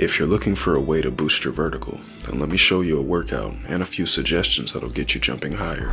If you're looking for a way to boost your vertical, then let me show you a workout and a few suggestions that'll get you jumping higher.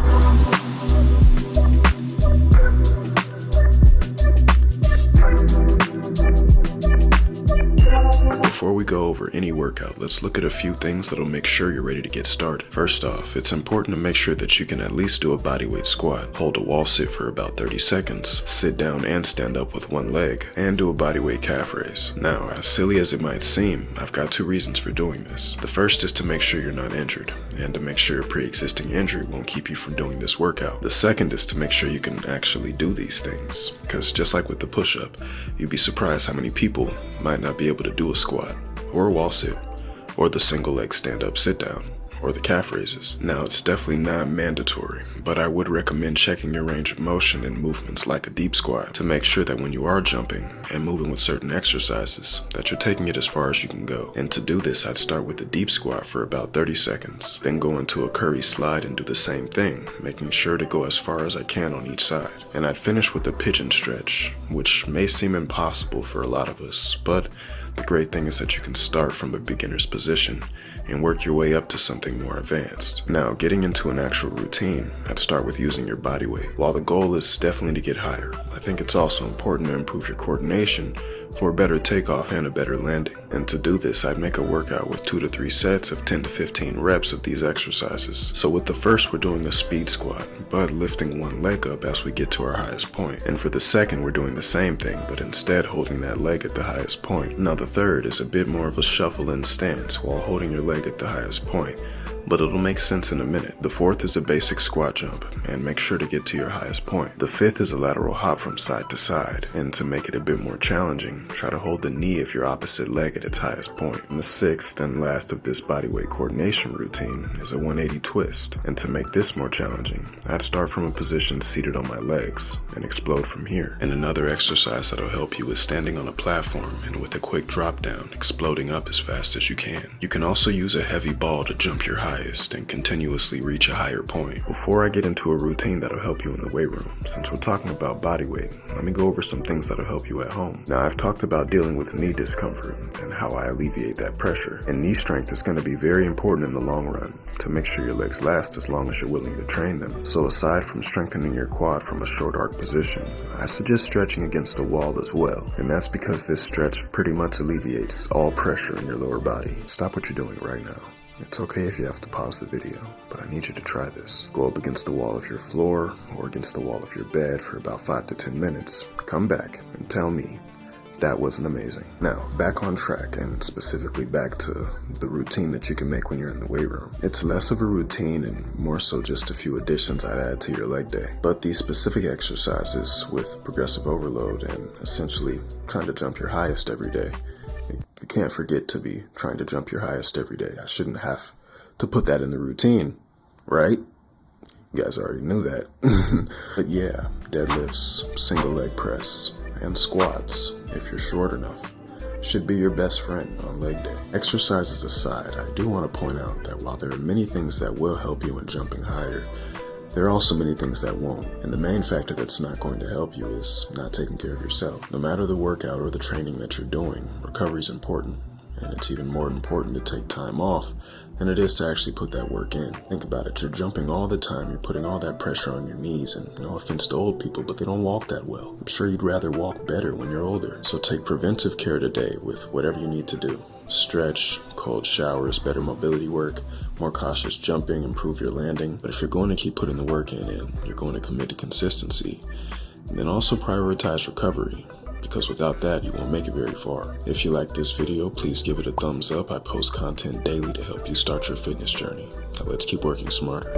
Before we go over any workout, let's look at a few things that'll make sure you're ready to get started. First off, it's important to make sure that you can at least do a bodyweight squat, hold a wall sit for about 30 seconds, sit down and stand up with one leg, and do a bodyweight calf raise. Now, as silly as it might seem, I've got two reasons for doing this. The first is to make sure you're not injured, and to make sure a pre-existing injury won't keep you from doing this workout. The second is to make sure you can actually do these things, because just like with the push-up, you'd be surprised how many people might not be able to do a squat, or a wall sit, or the single leg stand up sit down, or the calf raises. Now, it's definitely not mandatory, but I would recommend checking your range of motion in movements like a deep squat to make sure that when you are jumping and moving with certain exercises, that you're taking it as far as you can go. And to do this, I'd start with a deep squat for about 30 seconds, then go into a curry slide and do the same thing, making sure to go as far as I can on each side. And I'd finish with a pigeon stretch, which may seem impossible for a lot of us, but the great thing is that you can start from a beginner's position and work your way up to something more advanced. Now, getting into an actual routine, I'd start with using your body weight. While the goal is definitely to get higher, I think it's also important to improve your coordination for a better takeoff and a better landing. And to do this, I'd make a workout with 2 to 3 sets of 10 to 15 reps of these exercises. So with the first, we're doing a speed squat, but lifting one leg up as we get to our highest point. And for the second, we're doing the same thing, but instead holding that leg at the highest point. Now the third is a bit more of a shuffle-in stance while holding your leg at the highest point, but it'll make sense in a minute. The fourth is a basic squat jump, and make sure to get to your highest point. The fifth is a lateral hop from side to side, and to make it a bit more challenging, try to hold the knee of your opposite leg at its highest point. And the sixth and last of this bodyweight coordination routine is a 180 twist, and to make this more challenging, I'd start from a position seated on my legs and explode from here. And another exercise that'll help you is standing on a platform and with a quick drop down, exploding up as fast as you can. You can also use a heavy ball to jump your highest and continuously reach a higher point. Before I get into a routine that'll help you in the weight room, since we're talking about body weight, let me go over some things that'll help you at home. Now, I've talked about dealing with knee discomfort and how I alleviate that pressure, and knee strength is going to be very important in the long run to make sure your legs last as long as you're willing to train them. So aside from strengthening your quad from a short arc position, I suggest stretching against the wall as well, and that's because this stretch pretty much alleviates all pressure in your lower body. Stop what you're doing right now. It's okay if you have to pause the video, but I need you to try this. Go up against the wall of your floor or against the wall of your bed for about 5 to 10 minutes. Come back and tell me that wasn't amazing. Now, back on track, and specifically back to the routine that you can make when you're in the weight room. It's less of a routine and more so just a few additions I'd add to your leg day. But these specific exercises with progressive overload and essentially trying to jump your highest every day, you can't forget to be trying to jump your highest every day. I shouldn't have to put that in the routine, right? You guys already knew that. But yeah, deadlifts, single leg press, and squats, if you're short enough, should be your best friend on leg day. Exercises aside, I do want to point out that while there are many things that will help you in jumping higher, there are also many things that won't, and the main factor that's not going to help you is not taking care of yourself. No matter the workout or the training that you're doing, recovery is important, and it's even more important to take time off than it is to actually put that work in. Think about it, you're jumping all the time, you're putting all that pressure on your knees, and no offense to old people, but they don't walk that well. I'm sure you'd rather walk better when you're older. So take preventive care today with whatever you need to do. Stretch, cold showers, better mobility work, more cautious jumping, improve your landing. But if you're going to keep putting the work in and you're going to commit to consistency, then also prioritize recovery, because without that, you won't make it very far. If you like this video, please give it a thumbs up. I post content daily to help you start your fitness journey. Now let's keep working smarter.